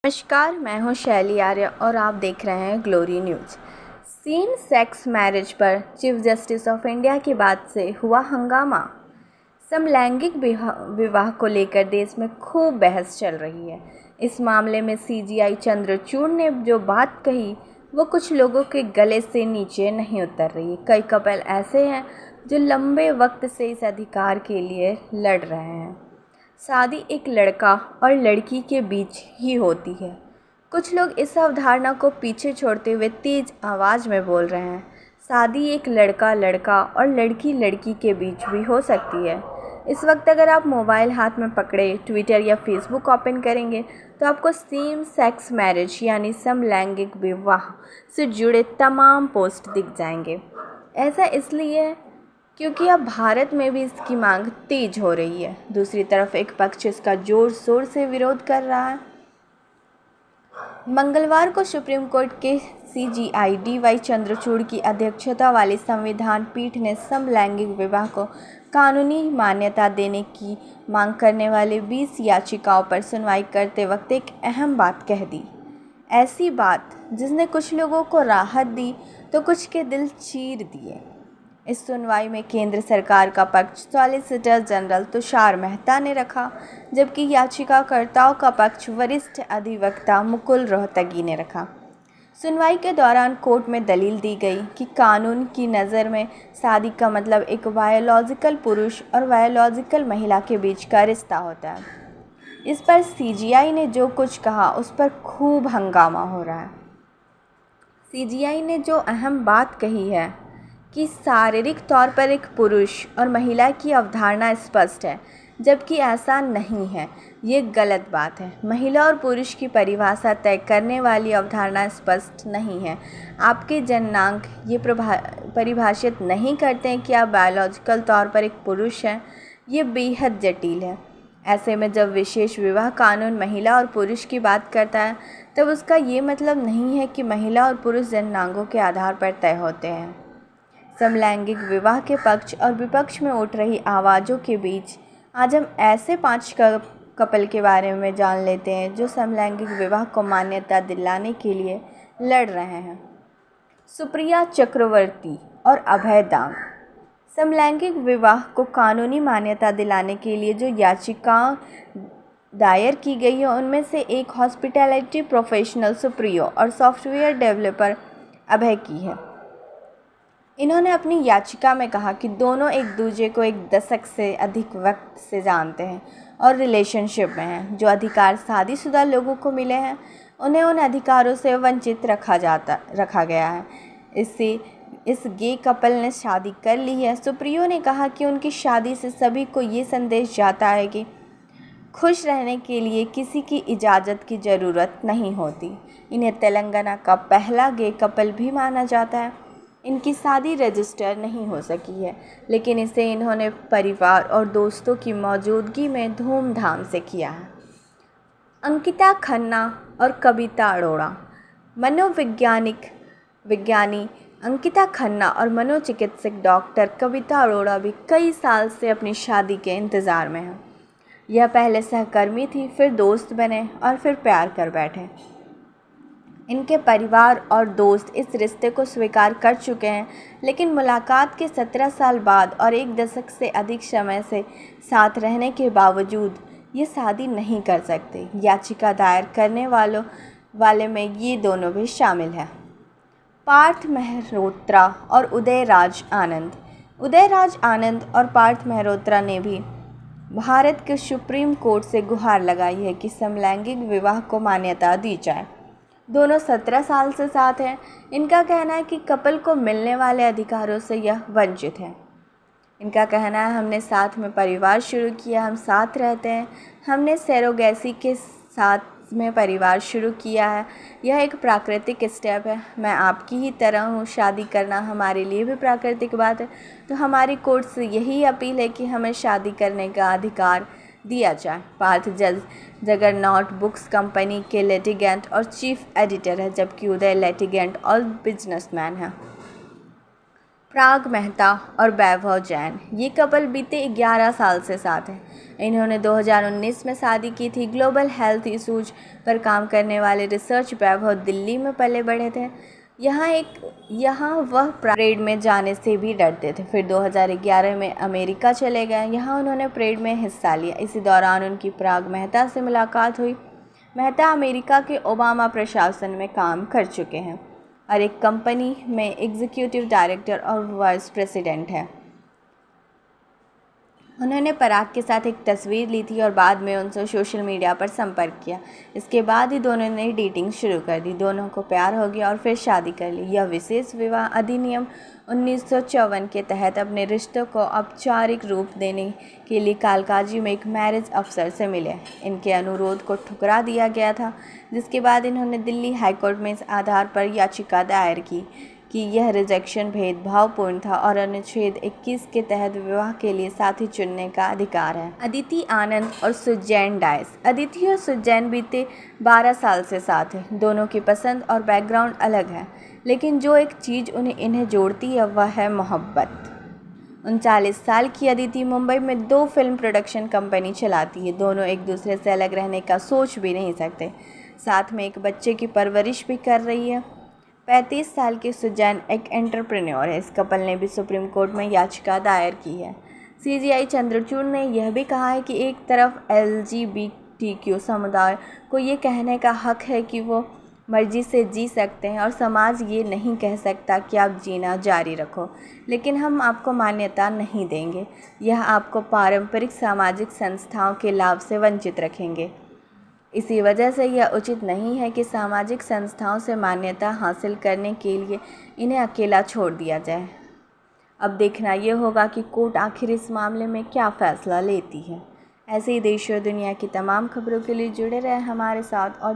नमस्कार, मैं हूं शैली आर्य और आप देख रहे हैं glory news. Same sex marriage पर चीफ जस्टिस ऑफ इंडिया की बात से हुआ हंगामा। समलैंगिक विवाह को लेकर देश में खूब बहस चल रही है। इस मामले में सीजीआई चंद्रचूड़ ने जो बात कही वो कुछ लोगों के गले से नीचे नहीं उतर रही। कई कपल ऐसे हैं जो लंबे वक्त से इस अधिकार के लिए लड़ रहे हैं। शादी एक लड़का और लड़की के बीच ही होती है। कुछ लोग इस अवधारणा को पीछे छोड़ते हुए तेज आवाज़ में बोल रहे हैं, शादी एक लड़का और लड़की लड़की के बीच भी हो सकती है। इस वक्त अगर आप मोबाइल हाथ में पकड़े ट्विटर या फेसबुक ओपन करेंगे तो आपको सेम सेक्स मैरिज यानी समलैंगिक विवाह से जुड़े तमाम पोस्ट दिख जाएंगे। ऐसा इसलिए है क्योंकि अब भारत में भी इसकी मांग तेज हो रही है। दूसरी तरफ एक पक्ष इसका जोर शोर से विरोध कर रहा है। मंगलवार को सुप्रीम कोर्ट के सीजीआई डीवाई चंद्रचूड़ की अध्यक्षता वाली संविधान पीठ ने समलैंगिक विवाह को कानूनी मान्यता देने की मांग करने वाली 20 याचिकाओं पर सुनवाई करते वक्त एक अहम बात कह दी। ऐसी बात जिसने कुछ लोगों को राहत दी तो कुछ के दिल चीर दिए। इस सुनवाई में केंद्र सरकार का पक्ष सॉलिसिटर जनरल तुषार मेहता ने रखा, जबकि याचिकाकर्ताओं का पक्ष वरिष्ठ अधिवक्ता मुकुल रोहतगी ने रखा। सुनवाई के दौरान कोर्ट में दलील दी गई कि कानून की नज़र में शादी का मतलब एक बायोलॉजिकल पुरुष और बायोलॉजिकल महिला के बीच का रिश्ता होता है। इस पर सीजीआई ने जो कुछ कहा उस पर खूब हंगामा हो रहा है। सीजीआई ने जो अहम बात कही है कि शारीरिक तौर पर एक पुरुष और महिला की अवधारणा स्पष्ट है, जबकि ऐसा नहीं है। ये गलत बात है। महिला और पुरुष की परिभाषा तय करने वाली अवधारणा स्पष्ट नहीं है। आपके जननांग ये परिभाषित नहीं करते हैं कि आप बायोलॉजिकल तौर पर एक पुरुष हैं। ये बेहद जटिल है। ऐसे में जब विशेष विवाह कानून महिला और पुरुष की बात करता है तब उसका ये मतलब नहीं है कि महिला और पुरुष जननांगों के आधार पर तय होते हैं। समलैंगिक विवाह के पक्ष और विपक्ष में उठ रही आवाज़ों के बीच आज हम ऐसे 5 कपल के बारे में जान लेते हैं जो समलैंगिक विवाह को मान्यता दिलाने के लिए लड़ रहे हैं। सुप्रिया चक्रवर्ती और अभय दांग। समलैंगिक विवाह को कानूनी मान्यता दिलाने के लिए जो याचिकाएं दायर की गई है उनमें से एक हॉस्पिटैलिटी प्रोफेशनल सुप्रिया और सॉफ्टवेयर डेवलपर अभय की है। इन्होंने अपनी याचिका में कहा कि दोनों एक दूसरे को एक दशक से अधिक वक्त से जानते हैं और रिलेशनशिप में हैं। जो अधिकार शादीशुदा लोगों को मिले हैं उन्हें उन अधिकारों से वंचित रखा गया है। इस गे कपल ने शादी कर ली है। सुप्रियो ने कहा कि उनकी शादी से सभी को ये संदेश जाता है कि खुश रहने के लिए किसी की इजाज़त की ज़रूरत नहीं होती। इन्हें तेलंगाना का पहला गे कपल भी माना जाता है। इनकी शादी रजिस्टर नहीं हो सकी है, लेकिन इसे इन्होंने परिवार और दोस्तों की मौजूदगी में धूमधाम से किया है। अंकिता खन्ना और कविता अरोड़ा। विज्ञानी अंकिता खन्ना और मनोचिकित्सक डॉक्टर कविता अरोड़ा भी कई साल से अपनी शादी के इंतज़ार में हैं। यह पहले सहकर्मी थी, फिर दोस्त बने और फिर प्यार कर बैठे। इनके परिवार और दोस्त इस रिश्ते को स्वीकार कर चुके हैं, लेकिन मुलाकात के 17 साल बाद और 1 दशक से अधिक समय से साथ रहने के बावजूद ये शादी नहीं कर सकते। याचिका दायर करने वाले में ये दोनों भी शामिल हैं। पार्थ मेहरोत्रा और उदयराज आनंद और पार्थ मेहरोत्रा ने भी भारत के सुप्रीम कोर्ट से गुहार लगाई है कि समलैंगिक विवाह को मान्यता दी जाए। दोनों 17 साल से साथ हैं। इनका कहना है कि कपल को मिलने वाले अधिकारों से यह वंचित है। इनका कहना है, हमने साथ में परिवार शुरू किया, हम साथ रहते हैं, हमने सरोगेसी के साथ में परिवार शुरू किया है। यह एक प्राकृतिक स्टेप है। मैं आपकी ही तरह हूँ। शादी करना हमारे लिए भी प्राकृतिक बात है। तो हमारी कोर्ट से यही अपील है कि हमें शादी करने का अधिकार दिया जाए। पार्थ जगरनॉट बुक्स कंपनी के लिटिगेंट और चीफ एडिटर है, जबकि उदय लिटिगेंट और बिजनेसमैन है। पराग मेहता और वैभव जैन ये कपल बीते 11 साल से साथ हैं। इन्होंने 2019 में शादी की थी। ग्लोबल हेल्थ इशूज पर काम करने वाले रिसर्च वैभव दिल्ली में पले बढ़े थे। यहाँ वह परेड में जाने से भी डरते थे। फिर 2011 में अमेरिका चले गए। यहाँ उन्होंने परेड में हिस्सा लिया। इसी दौरान उनकी पराग मेहता से मुलाकात हुई। मेहता अमेरिका के ओबामा प्रशासन में काम कर चुके हैं और एक कंपनी में एग्जीक्यूटिव डायरेक्टर और वाइस प्रेसिडेंट है। उन्होंने पराग के साथ एक तस्वीर ली थी और बाद में उनसे सोशल मीडिया पर संपर्क किया। इसके बाद ही दोनों ने डेटिंग शुरू कर दी। दोनों को प्यार हो गया और फिर शादी कर ली। यह विशेष विवाह अधिनियम 1954 के तहत अपने रिश्तों को औपचारिक रूप देने के लिए कालकाजी में एक मैरिज अफसर से मिले। इनके अनुरोध को ठुकरा दिया गया था, जिसके बाद इन्होंने दिल्ली हाईकोर्ट में इस आधार पर याचिका दायर की कि यह रिजेक्शन भेदभावपूर्ण था और अनुच्छेद 21 के तहत विवाह के लिए साथी चुनने का अधिकार है। अदिति आनंद और सुजैन डायस। अदिति और सुजैन बीते 12 साल से साथ हैं। दोनों की पसंद और बैकग्राउंड अलग है, लेकिन जो एक चीज़ इन्हें जोड़ती है वह है मोहब्बत। 39 साल की अदिति मुंबई में 2 फिल्म प्रोडक्शन कंपनी चलाती है। दोनों एक दूसरे से अलग रहने का सोच भी नहीं सकते। साथ में एक बच्चे की परवरिश भी कर रही है। 35 साल की सुजैन एक एंटरप्रेन्योर है। इस कपल ने भी सुप्रीम कोर्ट में याचिका दायर की है। CGI चंद्रचूड़ ने यह भी कहा है कि एक तरफ LGBTQ समुदाय को ये कहने का हक है कि वो मर्जी से जी सकते हैं और समाज ये नहीं कह सकता कि आप जीना जारी रखो, लेकिन हम आपको मान्यता नहीं देंगे। यह आपको पारंपरिक सामाजिक संस्थाओं के लाभ से वंचित रखेंगे। इसी वजह से यह उचित नहीं है कि सामाजिक संस्थाओं से मान्यता हासिल करने के लिए इन्हें अकेला छोड़ दिया जाए। अब देखना ये होगा कि कोर्ट आखिर इस मामले में क्या फ़ैसला लेती है। ऐसे ही देश और दुनिया की तमाम खबरों के लिए जुड़े रहें हमारे साथ और